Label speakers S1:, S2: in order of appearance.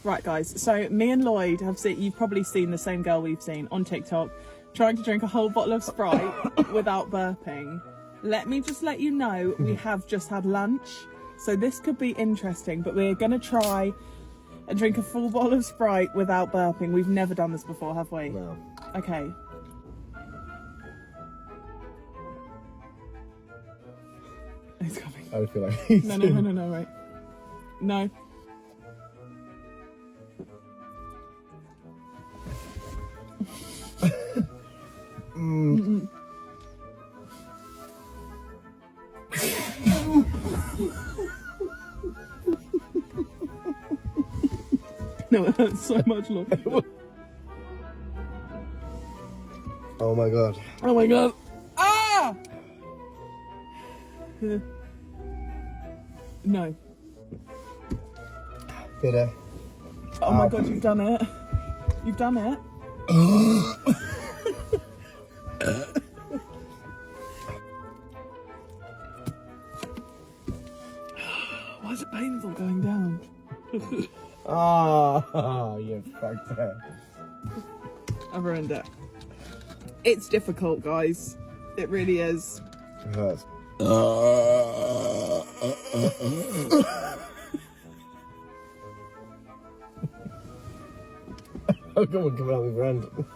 S1: Right, guys, so me and Lloyd have seen, you've probably seen the same girl we've seen on TikTok trying to drink a whole bottle of Sprite without burping. Let me just let you know, we have just had lunch, so this could be interesting, but we're going to try and drink a full bottle of Sprite without burping. We've never done this before, have we?
S2: No.
S1: Okay. He's coming.
S2: I feel like he's
S1: No, right. No. No, it hurts so much, look.
S2: Oh my god.
S1: Oh my god. Ah! No.
S2: Bitter.
S1: Oh my god, you've done it. You've done it. Why is it painful going down?
S2: Oh, you fucked it.
S1: I've ruined it. It's difficult, guys. It really is.
S2: It hurts. Oh, come on, come out with random.